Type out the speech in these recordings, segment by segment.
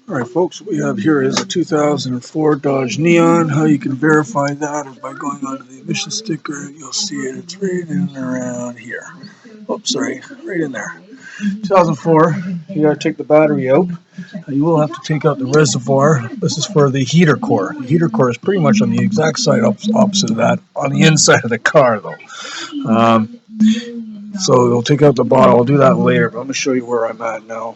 Alright folks, what we have here is a 2004 Dodge Neon. How you can verify that is by going onto the emission sticker. You'll see it, it's right in around here. Oops, sorry, right in there. 2004, you gotta take the battery out. You will have to take out the reservoir. This is for the heater core. The heater core is pretty much on the exact side opposite of that, on the inside of the car though. So you'll take out the bottle. I'll do that later, but I'm going to show you where I'm at now.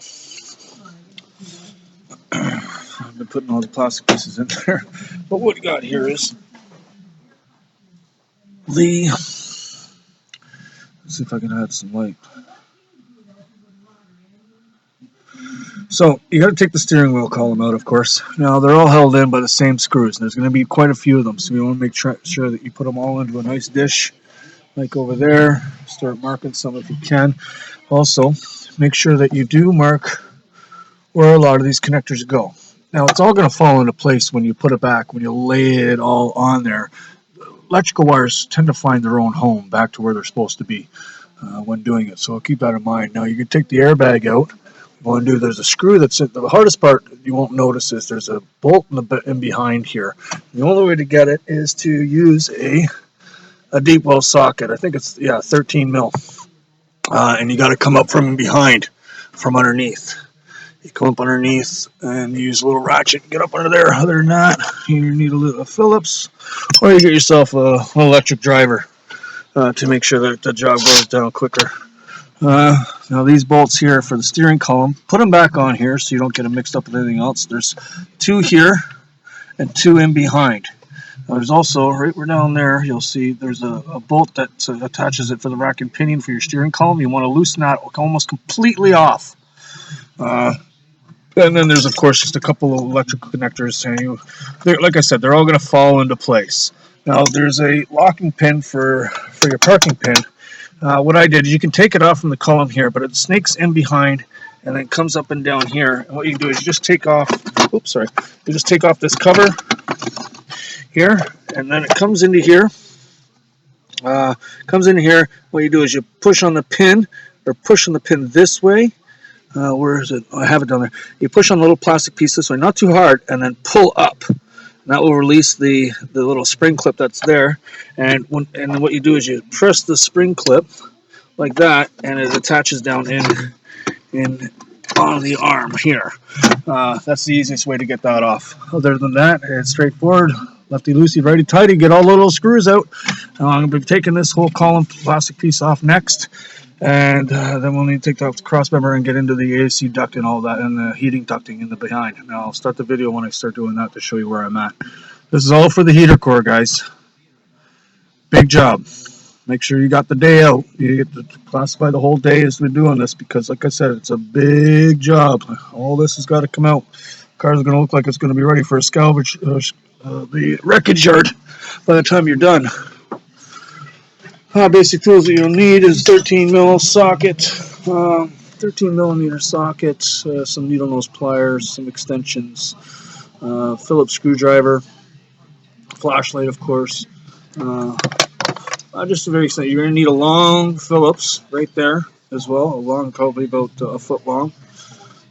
I've been putting all the plastic pieces in there. But what we got here is let's see if I can add some light. So you got to take the steering wheel column out, of course. Now they're all held in by the same screws. And there's going to be quite a few of them, so you want to make sure that you put them all into a nice dish, like over there. Start marking some if you can. Also, make sure that you do mark where a lot of these connectors go. Now it's all going to fall into place when you put it back, when you lay it all on there. Electrical wires tend to find their own home back to where they're supposed to be when doing it, so keep that in mind. Now you can take the airbag out. There's a screw that's in. The hardest part you won't notice is there's a bolt in behind here. The only way to get it is to use a deep well socket. I think it's 13 mil, and you got to come up from behind, from underneath. You come up underneath and use a little ratchet and get up under there. Other than that, you need a little Phillips, or you get yourself an electric driver to make sure that the job goes down quicker. Now these bolts here for the steering column, put them back on here so you don't get them mixed up with anything else. There's two here and two in behind. Now there's also, right down there, you'll see there's a bolt that attaches it for the rack and pinion for your steering column. You want to loosen that almost completely off. And then there's, of course, just a couple of electrical connectors. And like I said, they're all going to fall into place. Now, there's a locking pin for your parking pin. What I did is you can take it off from the column here, but it snakes in behind and then comes up and down here. And what you do is you just take off, you just take off this cover here, and then it comes into here. What you do is you push on the pin, or push on the pin this way. Where is it? Oh, I have it down there. You push on the little plastic piece this way, not too hard, and then pull up. And that will release the little spring clip that's there. And then what you do is you press the spring clip like that, and it attaches down in on the arm here. That's the easiest way to get that off. Other than that, it's straightforward. Lefty loosey, righty tighty. Get all the little screws out. I'm going to be taking this whole column plastic piece off next. And then we'll need to take the cross member and get into the AC duct and all that, and the heating ducting in the behind. Now I'll start the video when I start doing that to show you where I'm at. This is all for the heater core, guys. Big job. Make sure you got the day out. You get to classify the whole day as we're doing this, because like I said, it's a big job. All this has got to come out. The car's going to look like it's going to be ready for a salvage, the wreckage yard by the time you're done. Basic tools that you'll need is 13 mil socket, 13 millimeter socket, some needle nose pliers, some extensions, Phillips screwdriver, flashlight, of course. Just a very extent. You're going to need a long Phillips right there as well, a long, probably about a foot long.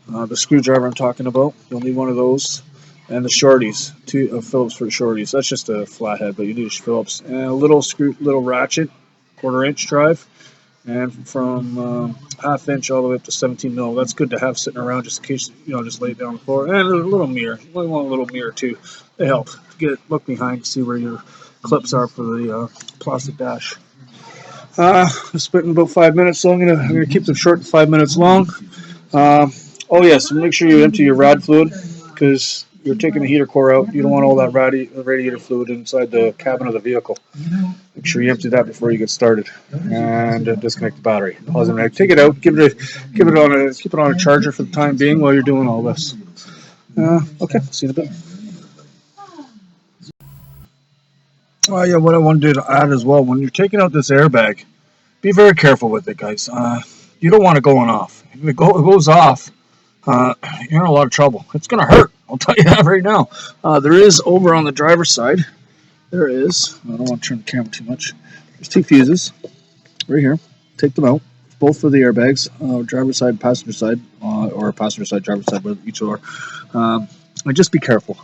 The screwdriver I'm talking about, you'll need one of those. And the shorties, two Phillips for the shorties. That's just a flathead, but you need a Phillips. And a little ratchet, 1/4 inch drive, and from 1/2 inch all the way up to 17 mil. That's good to have sitting around just in case, just lay it down on the floor. And a little mirror. You might want a little mirror too. They help. Look behind, see where your clips are for the plastic dash. It's been about 5 minutes, so I'm gonna keep them short, 5 minutes long. Oh yes, make sure you empty your rad fluid, because you're taking the heater core out. You don't want all that radiator fluid inside the cabin of the vehicle. Make sure you empty that before you get started, and disconnect the battery. Pause it. Take it out. Keep it on a charger for the time being while you're doing all this. Okay, see you in a bit. What I wanted to add as well, when you're taking out this airbag, be very careful with it, guys. You don't want it going off. If it goes off, you're in a lot of trouble. It's going to hurt. I'll tell you that right now. There is, over on the driver's side, there is, I don't want to turn the camera too much, there's two fuses right here. Take them out. both for the airbags, driver's side, passenger side, or passenger side, driver's side, with each or. And just be careful.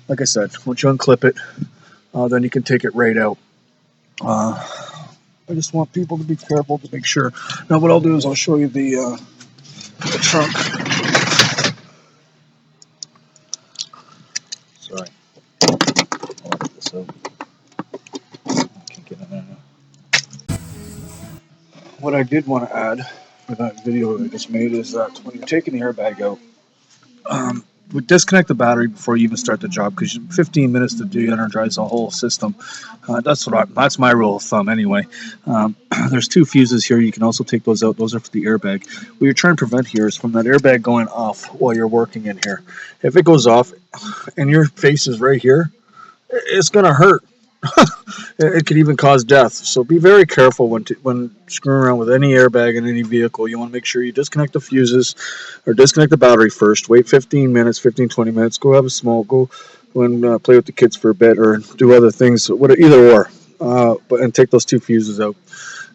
Like I said, once you unclip it, then you can take it right out. I just want people to be careful to make sure. Now, what I'll do is I'll show you the trunk. Sorry, I'll get this out. I can't get in there now. What I did want to add for that video that I just made is that when you're taking the airbag out, we disconnect the battery before you even start the job, because 15 minutes to de-energize the whole system. That's my rule of thumb anyway. There's two fuses here. You can also take those out. Those are for the airbag. What you're trying to prevent here is from that airbag going off while you're working in here. If it goes off and your face is right here, it's going to hurt. It could even cause death. So be very careful when screwing around with any airbag in any vehicle. You want to make sure you disconnect the fuses or disconnect the battery first. Wait 15 minutes, 15-20 minutes. Go have a smoke. Go and play with the kids for a bit, or do other things. Either or. And take those two fuses out.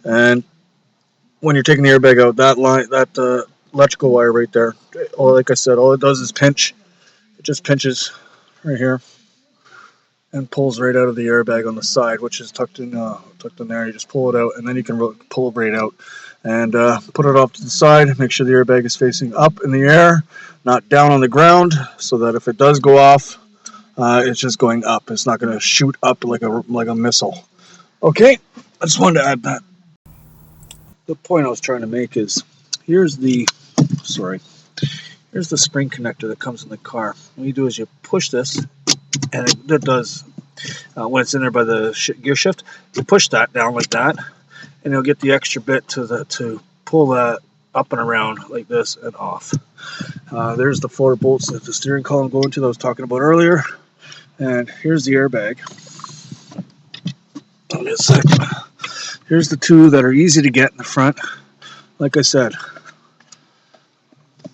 And when you're taking the airbag out, that electrical wire right there, like I said, all it does is pinch. It just pinches right here and pulls right out of the airbag on the side, which is tucked in there. You just pull it out, and then you can pull it right out and put it off to the side. Make sure the airbag is facing up in the air, not down on the ground, so that if it does go off, it's just going up. It's not going to shoot up like a missile. Okay, I just wanted to add that. The point I was trying to make is here's the spring connector that comes in the car. What you do is you push this, and it does, when it's in there by the gear shift, you push that down like that, and you'll get the extra bit to pull that up and around like this and off. There's the 4 bolts that the steering column go into that I was talking about earlier, and here's the airbag. Give me a sec. Here's the 2 that are easy to get in the front. Like I said,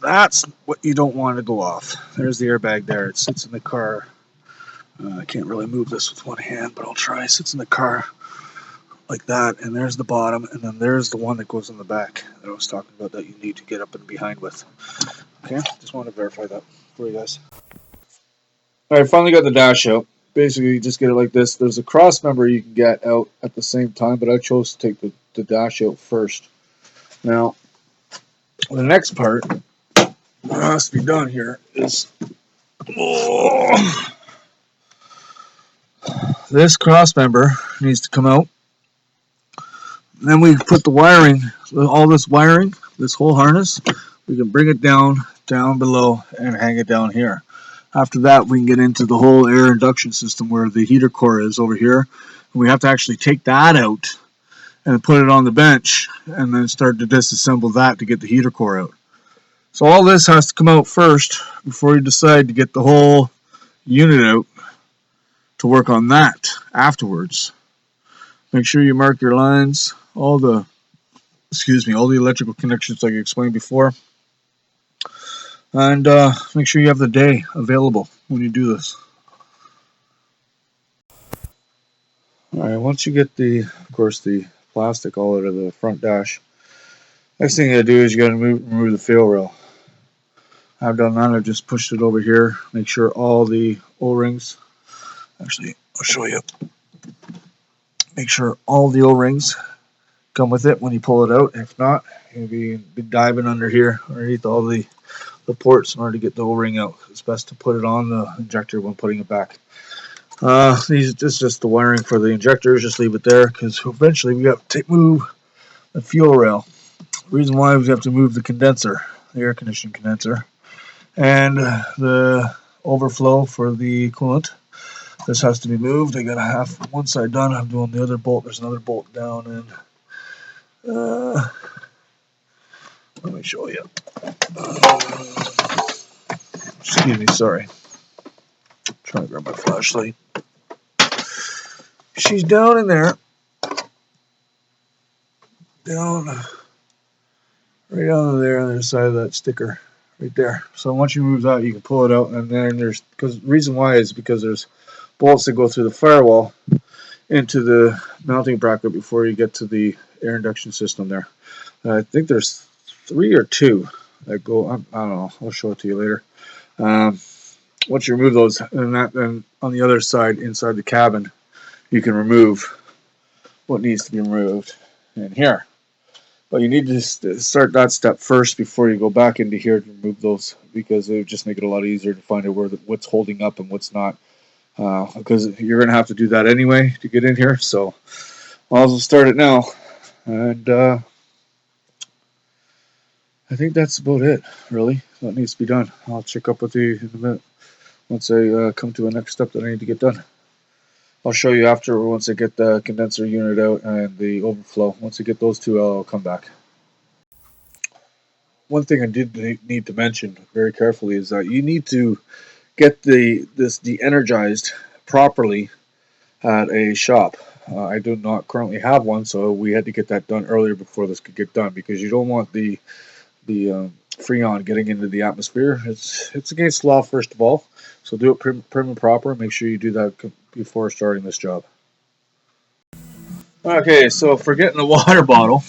that's what you don't want to go off. There's the airbag there. It sits in the car. I can't really move this with one hand, but I'll try. It sits in the car like that, and there's the bottom, and then there's the one that goes in the back that I was talking about that you need to get up and behind with. Okay, just want to verify that for you guys. All right, finally got the dash out. Basically, you just get it like this. There's a cross member you can get out at the same time, but I chose to take the dash out first. Now, the next part that has to be done here is this cross member needs to come out. And then we put the wiring, all this wiring, this whole harness, we can bring it down below and hang it down here. After that, we can get into the whole air induction system where the heater core is over here. And we have to actually take that out and put it on the bench and then start to disassemble that to get the heater core out. So all this has to come out first before you decide to get the whole unit out to work on that afterwards. Make sure you mark your lines, all the electrical connections like I explained before. And make sure you have the day available when you do this. Alright, once you get of course, the plastic all out of the front dash, next thing you gotta do is you gotta remove the fail rail. I've done that. I've just pushed it over here. Make sure all the O-rings, actually, I'll show you. Make sure all the O-rings come with it when you pull it out. If not, you'll be diving under here underneath all the ports in order to get the O-ring out. It's best to put it on the injector when putting it back. This is just the wiring for the injectors. Just leave it there because eventually we have to move the fuel rail. The reason why we have to move the condenser, the air conditioning condenser, and the overflow for the coolant. This has to be moved. I got one side done. I'm doing the other bolt. There's another bolt down, and let me show you. Excuse me, sorry. Trying to grab my flashlight. She's down in there. Down right on there on the other side of that sticker. Right there. So once you move that, you can pull it out, and then the reason why is because there's bolts that go through the firewall into the mounting bracket before you get to the air induction system there. I think there's 3 or 2 that go. I don't know. I'll show it to you later. Um, Once you remove those, and then on the other side, inside the cabin, you can remove what needs to be removed in here. But you need to start that step first before you go back into here to remove those, because it would just make it a lot easier to find out what's holding up and what's not. Because you're going to have to do that anyway to get in here. So I'll start it now. And I think that's about it, really. That needs to be done. I'll check up with you in a minute once I come to a next step that I need to get done. I'll show you after, once I get the condenser unit out and the overflow. Once I get those two, I'll come back. One thing I did need to mention very carefully is that you need to get this de-energized properly at a shop. I do not currently have one, so we had to get that done earlier before this could get done, because you don't want the Freon getting into the atmosphere. It's against law, first of all, so do it prim and proper. Make sure you do that before starting this job. Okay, so for getting the water bottle,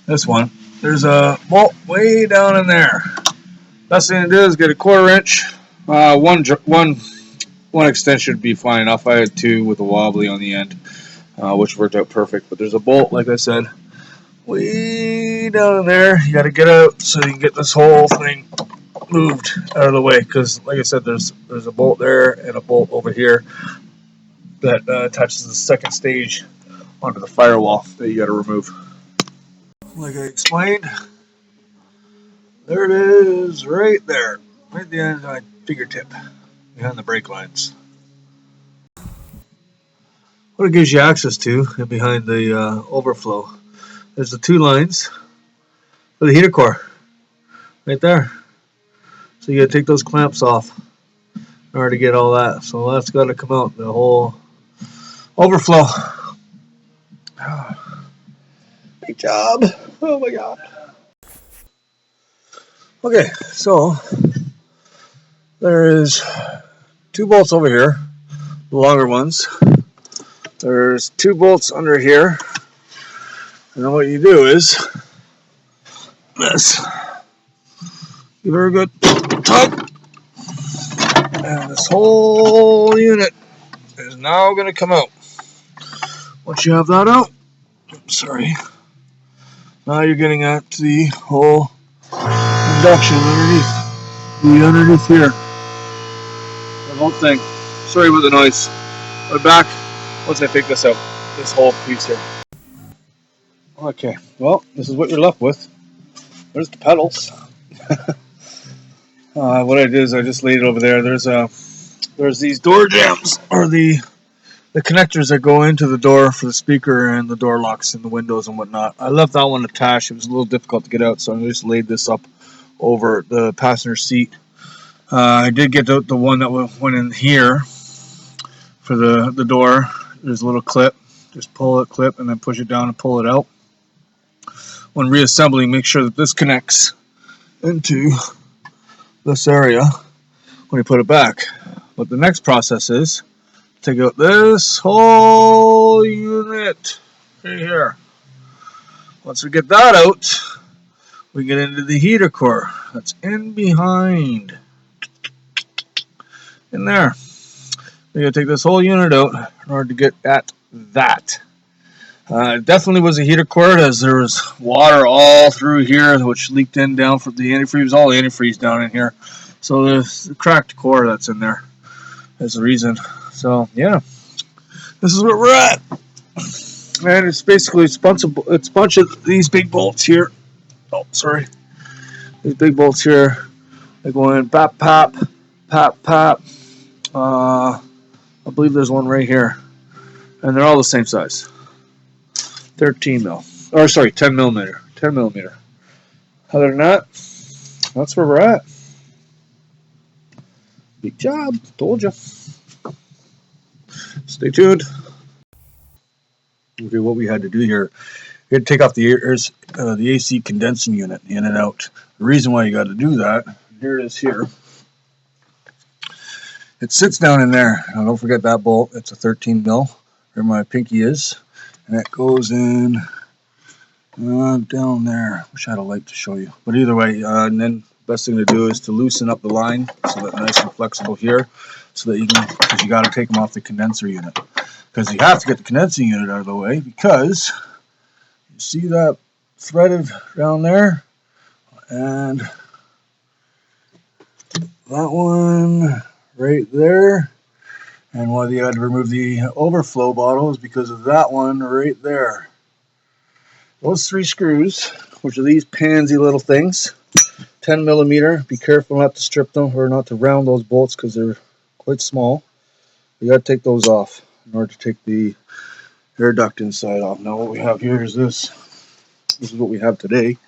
this one, there's a bolt way down in there. Best thing to do is get a 1/4 inch. One extension would be fine enough. I had 2 with a wobbly on the end, which worked out perfect. But there's a bolt, like I said, way down in there. You got to get out so you can get this whole thing moved out of the way. Because, like I said, there's a bolt there and a bolt over here that attaches the second stage onto the firewall that you got to remove. Like I explained, there it is, right there, right at the end of my fingertip, behind the brake lines. What it gives you access to behind the overflow, there's the 2 lines for the heater core, right there. So you got to take those clamps off in order to get all that. So that's got to come out, the whole overflow. Great job. Oh my God. Okay, so there is 2 bolts over here, the longer ones. There's 2 bolts under here. And then what you do is this. Give her a good tug. And this whole unit is now going to come out. Once you have that out, sorry, now you're getting at the whole induction underneath here. The whole thing. Sorry about the noise. We're back once I take this out, this whole piece here. Okay, well, this is what you're left with. There's the pedals. What I did is I just laid it over there. There's these door jams, or the connectors that go into the door for the speaker and the door locks and the windows and whatnot. I left that one attached. It was a little difficult to get out, so I just laid this up over the passenger seat. I did get the one that went in here for the door. There's a little clip. Just pull it, clip, and then push it down and pull it out. When reassembling, make sure that this connects into this area when you put it back. But the next process is take out this whole unit right here. Once we get that out, we get into the heater core that's in behind. In there. We gotta take this whole unit out in order to get at that. It definitely was a heater core, as there was water all through here, which leaked in down from the antifreeze, all the antifreeze down in here. So there's the cracked core that's in there. That's the reason. So yeah, this is where we're at. And it's basically it's a bunch of these big bolts here. Oh, sorry. These big bolts here. They go in pop, pop, pop, pop. I believe there's one right here, and they're all the same size. 13 mil, or sorry, 10 millimeter. 10 millimeter. Other than that, that's where we're at. Big job, told you. Stay tuned. Okay, what we had to do here, we had to take off the AC condensing unit in and out. The reason why you got to do that, here it is here. It sits down in there. Now don't forget that bolt. It's a 13 mil, where my pinky is, and it goes in Down there. Wish I had a light to show you. But either way, and then best thing to do is to loosen up the line so that nice and flexible here, so that you can, because you got to take them off the condenser unit. Because you have to get the condensing unit out of the way, because you see that threaded down there, and that one right there. And why you had to remove the overflow bottle is because of that one right there. Those 3 screws, which are these pansy little things, 10 millimeter. Be careful not to strip them or not to round those bolts because they're quite small. You got to take those off in order to take the air duct inside off. Now what we have here is this. This is what we have today.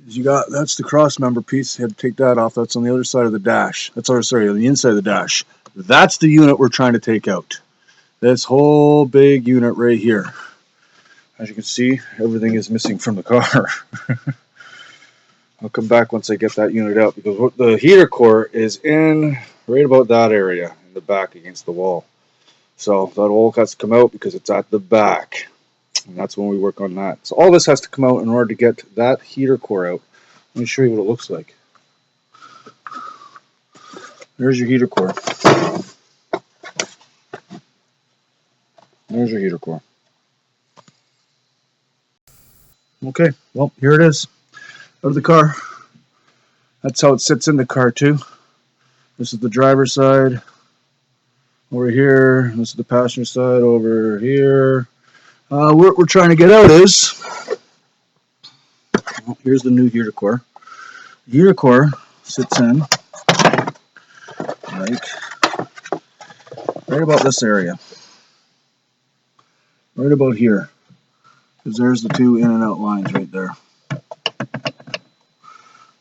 That's the cross member piece. You had to take that off. That's on the other side of the dash. That's on the inside of the dash. That's the unit we're trying to take out. This whole big unit right here. As you can see, everything is missing from the car. I'll come back once I get that unit out, because the heater core is in right about that area in the back against the wall. So that all has to come out because it's at the back. And that's when we work on that. So all this has to come out in order to get that heater core out. Let me show you what it looks like. There's your heater core. There's your heater core. Okay, well, here it is. Out of the car. That's how it sits in the car too. This is the driver's side over here. This is the passenger side over here. What we're trying to get out is, well, here's the new heater core. The heater core sits in like right about this area. Right about here. Because there's the 2 in and out lines right there.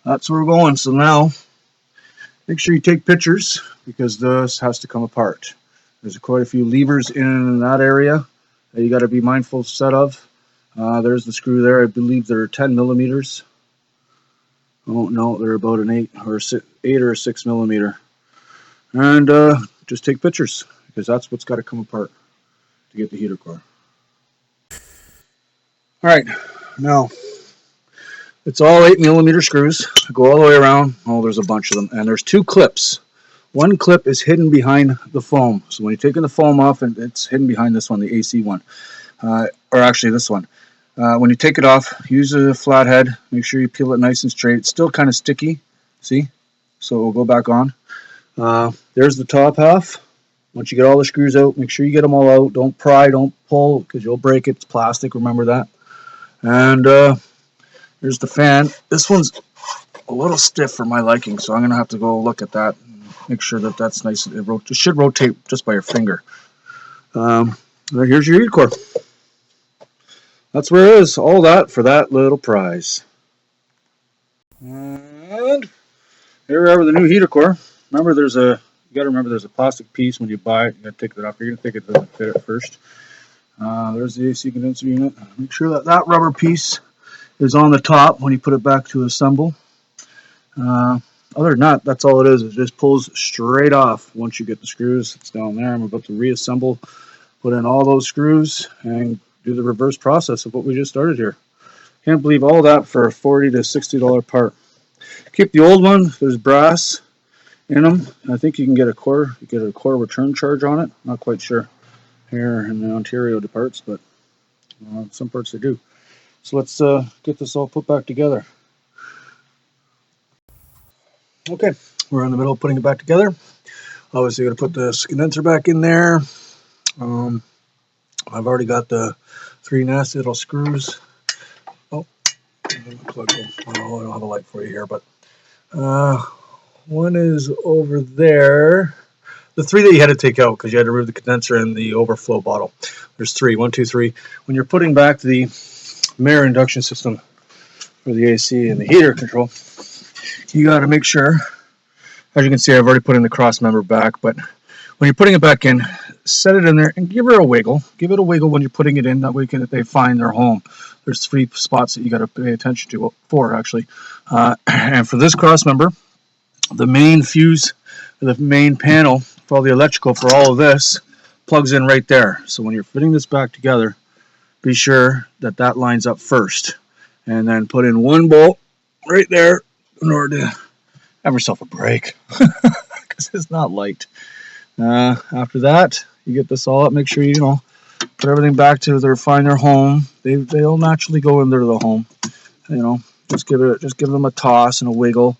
That's where we're going. So now, make sure you take pictures, because this has to come apart. There's quite a few levers in that area that you got to be mindful set of. There's the screw there. I believe they're 10 millimeters. Oh no, they're about an 8 or 6 millimeter. And just take pictures, because that's what's got to come apart to get the heater core. Alright, now it's all 8 millimeter screws. Go all the way around. Oh, there's a bunch of them. And there's 2 clips. One clip is hidden behind the foam. So when you're taking the foam off, and it's hidden behind this one, the AC one. Or actually this one. When you take it off, use a flathead. Make sure you peel it nice and straight. It's still kind of sticky. See? So we'll go back on. There's the top half. Once you get all the screws out, make sure you get them all out. Don't pry, don't pull, because you'll break it. It's plastic, remember that. And here's the fan. This one's a little stiff for my liking, so I'm going to have to go look at that and make sure that that's nice. It should rotate just by your finger. Here's your heater core. That's where it is. All that for that little prize. And here we are with the new heater core. Remember, you got to remember there's a plastic piece when you buy it. You got to take that off. You're going to think it doesn't fit at first. There's the AC condenser unit. Make sure that rubber piece is on the top when you put it back to assemble. Other than that, that's all it is. It just pulls straight off once you get the screws. It's down there. I'm about to reassemble, put in all those screws, and do the reverse process of what we just started here. Can't believe all that for a $40 to $60 part. Keep the old one. There's brass in them. I think you can get a core return charge on it. Not quite sure here in the Ontario parts, but some parts they do. So let's get this all put back together. Okay, we're in the middle of putting it back together. Obviously, going to put the condenser back in there. I've already got the 3 nasty little screws. Oh, plug in. Oh, I don't have a light for you here, but one is over there. The 3 that you had to take out because you had to remove the condenser and the overflow bottle. There's 3. 1, 2, 3. When you're putting back the mirror induction system for the AC and the heater control, you got to make sure, as you can see, I've already put in the cross member back, but when you're putting it back in, set it in there and give it a wiggle. Give it a wiggle when you're putting it in. That way they find their home. There's 3 spots that you got to pay attention to, 4 actually. And for this cross member, the main fuse, the main panel for all the electrical for all of this plugs in right there. So when you're fitting this back together, be sure that that lines up first, and then put in one bolt right there in order to have yourself a break, because it's not light. After that, you get this all up. Make sure you put everything back to find their home. They'll naturally go into the home. Just give them a toss and a wiggle,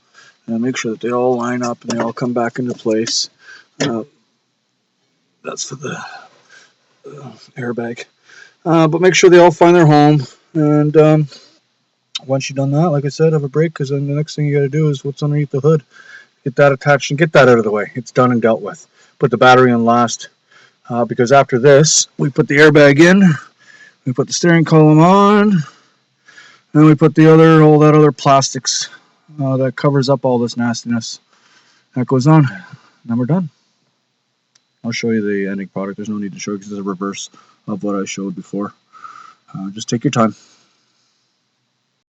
and make sure that they all line up and they all come back into place. That's for the airbag. But make sure they all find their home, and once you've done that, like I said, have a break, because then the next thing you got to do is what's underneath the hood. Get that attached and get that out of the way. It's done and dealt with. Put the battery in last, because after this, we put the airbag in, we put the steering column on, and we put all that other plastics that covers up all this nastiness. That goes on. Then we're done. I'll show you the ending product. There's no need to show you because it's a reverse of what I showed before. Just take your time.